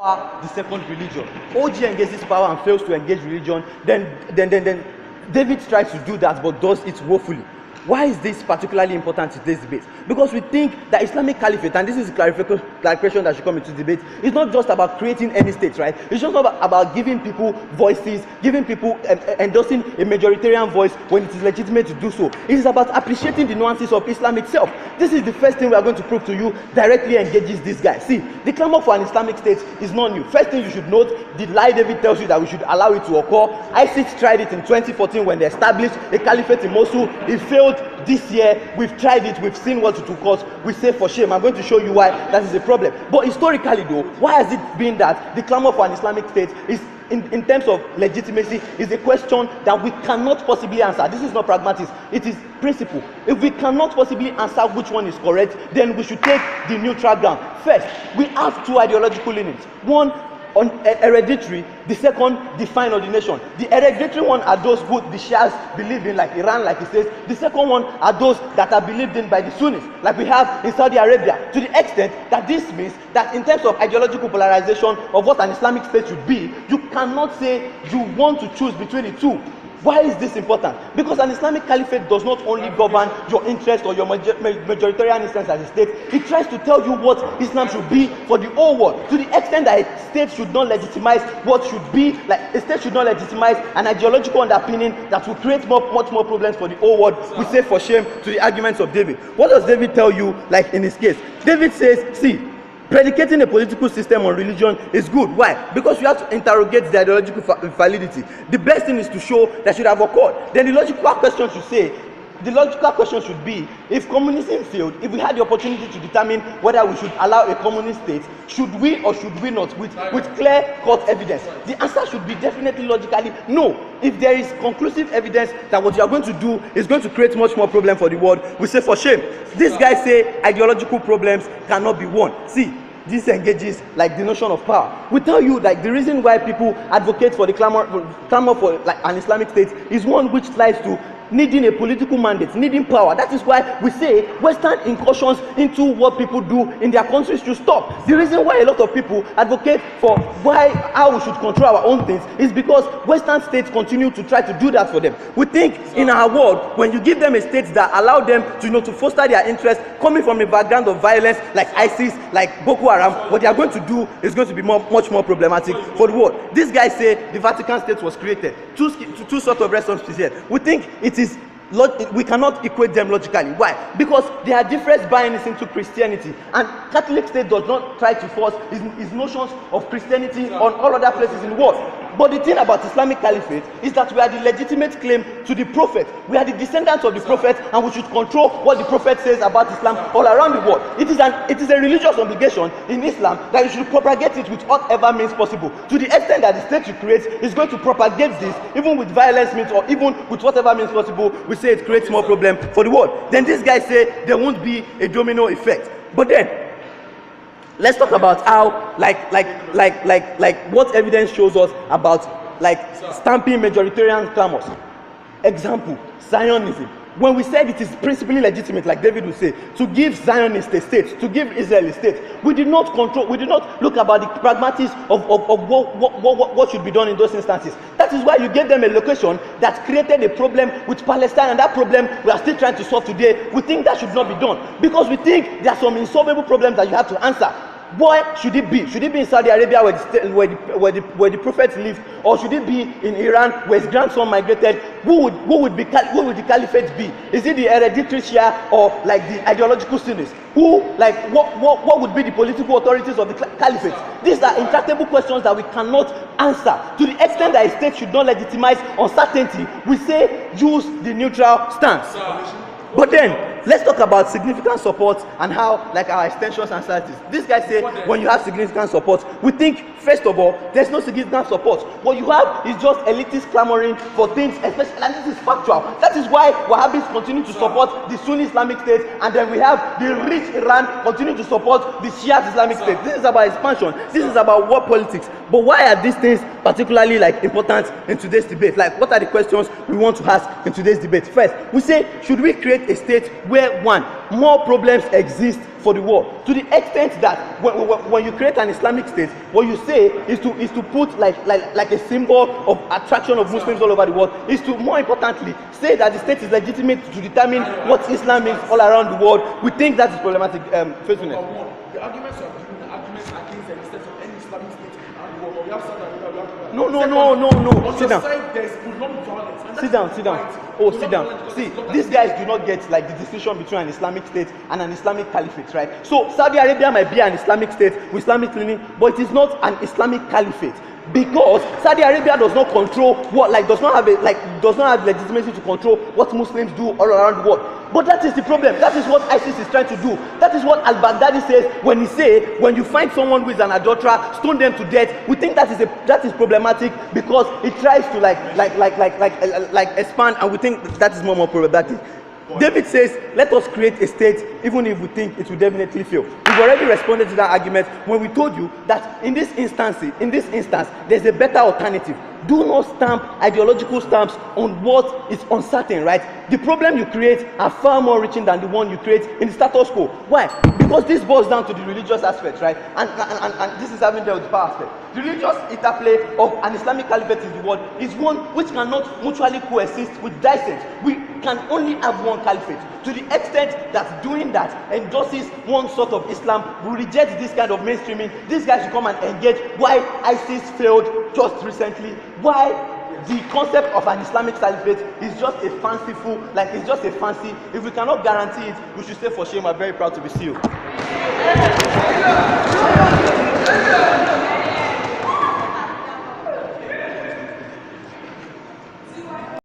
the second religion. OG engages power and fails to engage religion. Then David tries to do that but does it woefully. Why is this particularly important in this debate? Because we think that Islamic Caliphate, and this is a clarification that should come into debate, is not just about creating any state, right? It's just not about giving people voices, giving people endorsing a majoritarian voice when it is legitimate to do so. It is about appreciating the nuances of Islam itself. This is the first thing we are going to prove to you directly engages this guy. See, the clamor for an Islamic state is not new. First thing you should note, the lie David tells you that we should allow it to occur. ISIS tried it in 2014 when they established a caliphate in Mosul. It failed. This year, we've tried it, we've seen what it will cause. We say for shame. I'm going to show you why that is a problem. But historically though, why has it been that the clamor for an Islamic state is, in terms of legitimacy, is a question that we cannot possibly answer? This is not pragmatism, it is principle. If we cannot possibly answer which one is correct, then we should take the neutral ground. First, we have two ideological leanings. One, on hereditary, the second, divine ordination. The hereditary one are those who the Shias believe in, like Iran, like it says. The second one are those that are believed in by the Sunnis, like we have in Saudi Arabia. To the extent that this means that in terms of ideological polarization of what an Islamic state should be, you cannot say you want to choose between the two. Why is this important? Because an Islamic caliphate does not only govern your interest or your majoritarian interest as a state, it tries to tell you what Islam should be for the whole world. To the extent that a state should not legitimize what should be, like a state should not legitimize an ideological underpinning that will create much more problems for the whole world. We say for shame to the arguments of David. What does David tell you, like in his case? David says, see, predicating a political system on religion is good. Why? Because you have to interrogate the ideological validity. The best thing is to show that should have occurred. Then the logical question should be, if communism failed, if we had the opportunity to determine whether we should allow a communist state, should we or should we not, with clear-cut evidence? The answer should be definitely logically no. If there is conclusive evidence that what you are going to do is going to create much more problem for the world, we say for shame. These guys say ideological problems cannot be won. See, this engages like the notion of power. We tell you like the reason why people advocate for the clamor for like an Islamic state is one which lies to needing a political mandate, needing power. That is why we say Western incursions into what people do in their countries should stop. The reason why a lot of people advocate for how we should control our own things is because Western states continue to try to do that for them. We think in our world, when you give them a state that allow them to foster their interests, coming from a background of violence like ISIS, like Boko Haram, what they are going to do is going to be much more problematic for the world. These guys say the Vatican state was created. Two sort of responses here. We think we cannot equate them logically. Why? Because there are different buy-ins into Christianity, and Catholic state does not try to force his notions of Christianity on all other places in the world. But the thing about Islamic Caliphate is that we are the legitimate claim to the Prophet. We are the descendants of the Prophet, and we should control what the Prophet says about Islam all around the world. It is a religious obligation in Islam that you should propagate it with whatever means possible. To the extent that the state you create is going to propagate this, even with violence means or even with whatever means possible, we say it creates more problem for the world. Then these guys say there won't be a domino effect. But then let's talk about how like what evidence shows us about like stamping majoritarian clamors. Example, Zionism. When we said it is principally legitimate, like David would say, to give Zionist a state, to give Israel a state, we did not look about the pragmatics of what should be done in those instances. That is why you gave them a location that created a problem with Palestine, and that problem we are still trying to solve today. We think that should not be done because we think there are some insolvable problems that you have to answer. Where should it be? Should it be in Saudi Arabia where the Prophet lived, or should it be in Iran where his grandson migrated? Who would the caliphate be? Is it the hereditary Shia or like the ideological Sunnis? What would be the political authorities of the caliphate? These are intractable questions that we cannot answer. To the extent that a state should not legitimize uncertainty, we say use the neutral stance. But then let's talk about significant support and how like our extensions and strategies. These guys say when you have significant support, we think first of all there's no significant support. What you have is just elites clamoring for things, especially, and this is factual. That is why Wahhabis continue to support the Sunni Islamic State, and then we have the rich Iran continue to support the Shia Islamic State. This is about expansion. This is about war politics. But why are these things particularly like important in today's debate? Like, what are the questions we want to ask in today's debate? First, we say, should we create a state where one, more problems exist for the world. To the extent that when you create an Islamic state, what you say is to put like a symbol of attraction of Muslims all over the world, is to more importantly say that the state is legitimate to determine what Islam is all around the world. We think that is problematic. Faithfulness. The arguments you are giving, the arguments against the existence of any Islamic state around the world. We have Saudi Arabia, we have No. Sit down. Sit down. Sit down. Oh, sit down. See, these guys do not get like the distinction between an Islamic state and an Islamic caliphate, right? So Saudi Arabia might be an Islamic state with Islamic leaning, but it is not an Islamic caliphate. Because Saudi Arabia does not control does not have legitimacy to control what Muslims do all around the world. But that is the problem. That is what ISIS is trying to do. That is what al-Baghdadi says when you find someone who is an adulterer, stone them to death. We think that is problematic because it tries to expand, and we think that is more problematic. David says, let us create a state even if we think it will definitely fail. We've already responded to that argument when we told you that in this instance, there's a better alternative. Do not stamp ideological stamps on what is uncertain, right? The problem you create are far more reaching than the one you create in the status quo. Why? Because this boils down to the religious aspect, right? And this is having dealt with the power aspect. The religious interplay of an Islamic caliphate in the world is one which cannot mutually coexist with dissent. We can only have one caliphate. To the extent that doing that endorses one sort of Islam, we reject this kind of mainstreaming. These guys should come and engage why ISIS failed just recently, why the concept of an Islamic caliphate is just a fanciful, it's just a fancy. If we cannot guarantee it, we should say for shame. We're very proud to be sealed.